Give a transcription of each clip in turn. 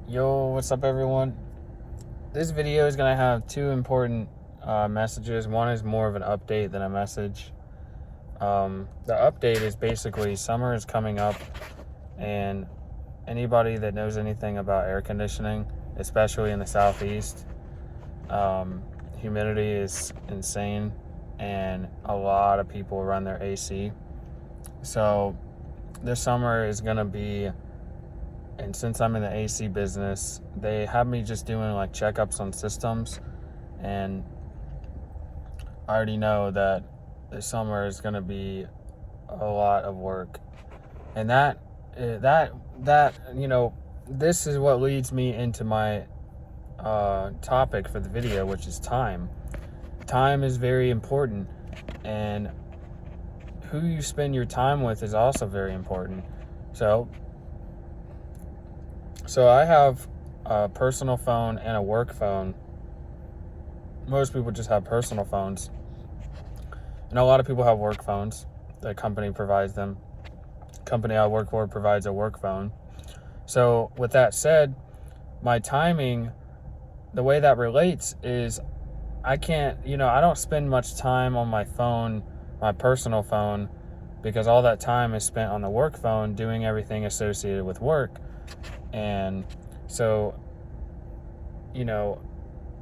Yo, what's up, everyone? This video is going to have two important messages. One is more of an update than a message. The update is basically summer is coming up, and anybody that knows anything about air conditioning, especially in the southeast, humidity is insane, and a lot of people run their AC. So this summer is going to be, and since I'm in the AC business, they have me just doing like checkups on systems, and I already know that this summer is going to be a lot of work. And this is what leads me into my topic for the video, which is time. Time is very important, and who you spend your time with is also very important. So I have a personal phone and a work phone. Most people just have personal phones, and a lot of people have work phones. The company provides them. The company I work for provides a work phone. So with that said, my timing, the way that relates is I don't spend much time on my phone, my personal phone, because all that time is spent on the work phone doing everything associated with work. And so,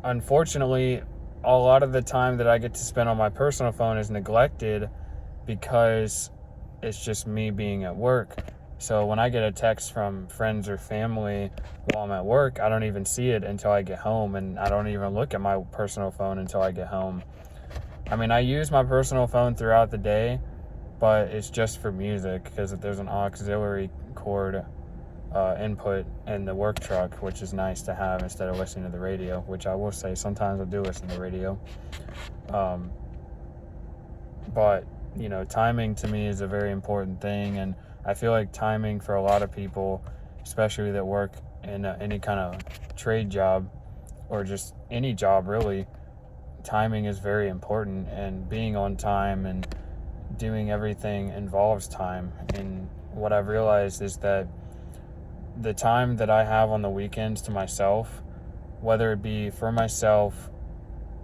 unfortunately, a lot of the time that I get to spend on my personal phone is neglected because it's just me being at work. So when I get a text from friends or family while I'm at work, I don't even see it until I get home, and I don't even look at my personal phone until I get home. I mean, I use my personal phone throughout the day, but it's just for music because there's an auxiliary cord input in the work truck, which is nice to have instead of listening to the radio, which I will say sometimes I do listen to the radio. But timing to me is a very important thing, and I feel like timing for a lot of people, especially that work in any kind of trade job or just any job really, timing is very important, and being on time and doing everything involves time. And what I've realized is that the time that I have on the weekends to myself, whether it be for myself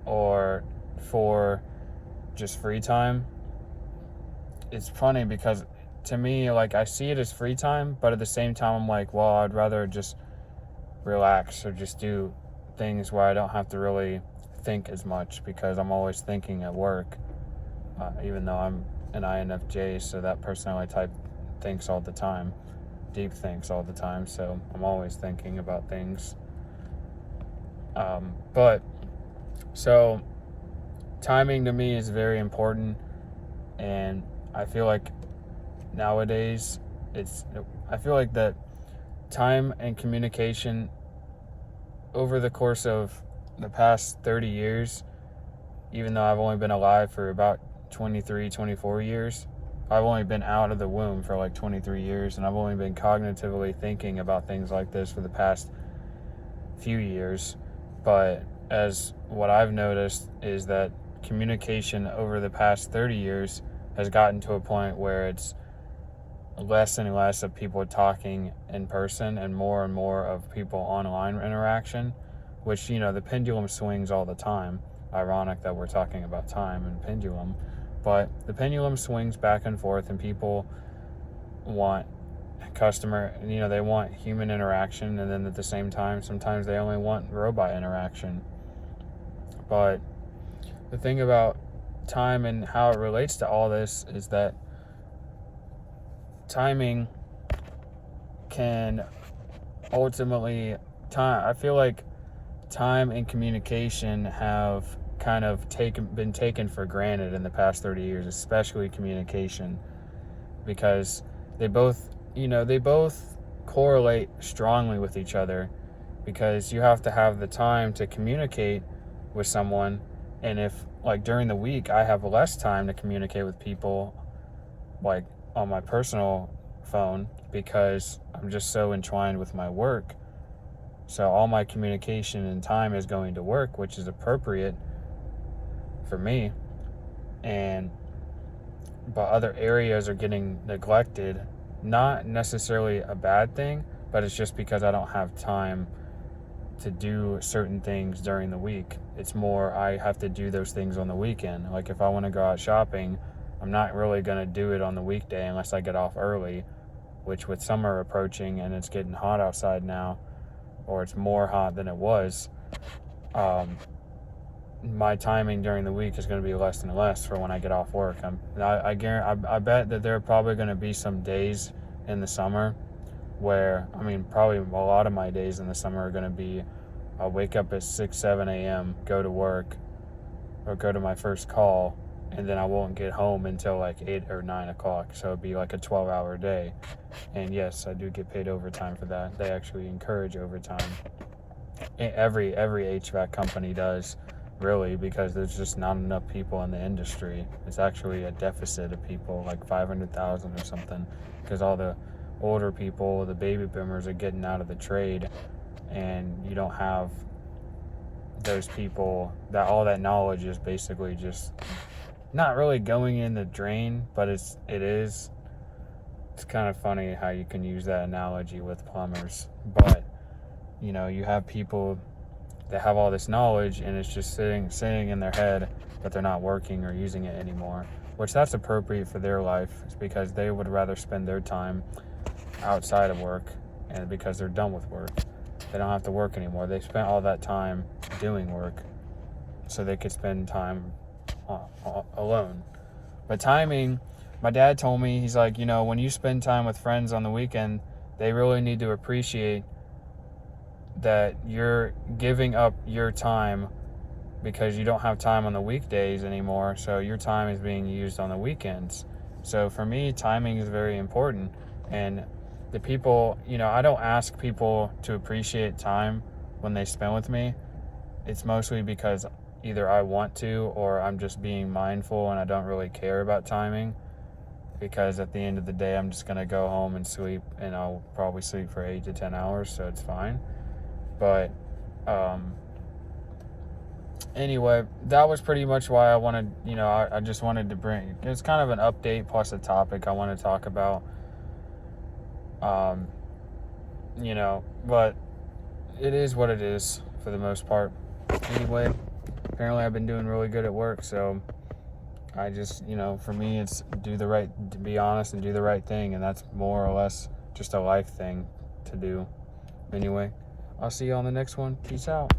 or for just free time, it's funny because to me, like, I see it as free time, but at the same time, I'm like, well, I'd rather just relax or just do things where I don't have to really think as much, because I'm always thinking at work, even though I'm an INFJ, so that personality type thinks all the time, deep thinks all the time, so I'm always thinking about things. But so timing to me is very important, and I feel like nowadays I feel like that time and communication over the course of the past 30 years, even though I've only been alive for about 23, 24 years, I've only been out of the womb for like 23 years, and I've only been cognitively thinking about things like this for the past few years. But as what I've noticed is that communication over the past 30 years has gotten to a point where it's less and less of people talking in person and more of people online interaction, which, the pendulum swings all the time. Ironic that we're talking about time and pendulum, but the pendulum swings back and forth, and people want they want human interaction, and then at the same time, sometimes they only want robot interaction. But the thing about time and how it relates to all this is that timing can ultimately I feel like time and communication have kind of been taken for granted in the past 30 years, especially communication, because they both correlate strongly with each other, because you have to have the time to communicate with someone. And if, like, during the week I have less time to communicate with people, like on my personal phone, because I'm just so entwined with my work, so all my communication and time is going to work, which is appropriate for me, but other areas are getting neglected. Not necessarily a bad thing, but it's just because I don't have time to do certain things during the week. It's more I have to do those things on the weekend. Like if I want to go out shopping, I'm not really going to do it on the weekday unless I get off early, which with summer approaching and it's getting hot outside now, or it's more hot than it was, my timing during the week is going to be less and less for when I get off work. I bet that there are probably going to be some days in the summer where, probably a lot of my days in the summer are going to be, I'll wake up at 6, 7 a.m., go to work, or go to my first call, and then I won't get home until like 8 or 9 o'clock. So it'd be like a 12-hour day. And yes, I do get paid overtime for that. They actually encourage overtime. Every HVAC company does, really, because there's just not enough people in the industry. It's actually a deficit of people, like 500,000 or something, because all the older people, the baby boomers, are getting out of the trade, and you don't have those people. That all that knowledge is basically just not really going in the drain, but it's kind of funny how you can use that analogy with plumbers. But you have people that have all this knowledge and it's just sitting in their head, but they're not working or using it anymore, which that's appropriate for their life. It's because they would rather spend their time outside of work, and because they're done with work, they don't have to work anymore. They spent all that time doing work so they could spend time alone. But timing, my dad told me, he's like, when you spend time with friends on the weekend, they really need to appreciate that you're giving up your time because you don't have time on the weekdays anymore, so your time is being used on the weekends. So for me, timing is very important. And the people, I don't ask people to appreciate time when they spend with me. It's mostly because either I want to, or I'm just being mindful and I don't really care about timing, because at the end of the day, I'm just going to go home and sleep, and I'll probably sleep for 8 to 10 hours, so it's fine. But anyway, that was pretty much why I wanted, I just wanted to bring, it's kind of an update plus a topic I want to talk about. But it is what it is for the most part. Anyway, apparently I've been doing really good at work, so I just, for me, it's to be honest and do the right thing, and that's more or less just a life thing to do. Anyway, I'll see you on the next one. Peace out.